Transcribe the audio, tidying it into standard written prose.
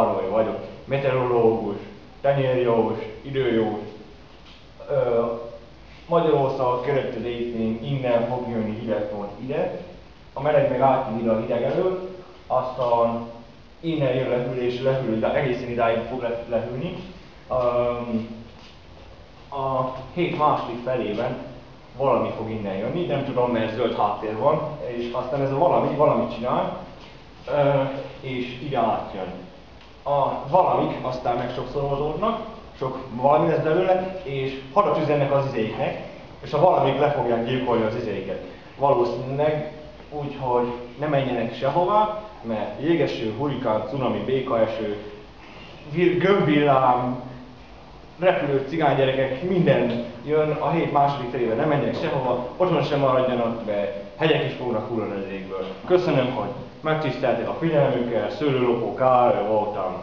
Károly vagyok, meteorológus, tenyérjós, időjós. Magyarország keleti részén innen fog jönni hidegfront ide, a meleg meg átjön ide a hideg elől, aztán innen jön lehűl és lehűl, de egészen idáig fog lehűlni. A hét második felében valami fog innen jönni, nem tudom, mert zöld háttér van, és aztán ez a valamit csinál, és ide átjön. A valamik aztán meg sokszorozódnak, sok valami lesz belőle, és hadat üzennek az izéknek, és a valamik le fogják gyilkolni az izéket. Valószínűleg úgy, hogy ne menjenek sehová, mert jégeső, hurikán, cunami, békaeső, gömbvillám, repülő cigánygyerekek, minden jön a hét második felében, nem menjenek sehova, otthon sem maradjanak, mert hegyek is fognak hullani az égből. Köszönöm, hogy megtisztelték a figyelmükkel, Szőlőlopó Károly voltam.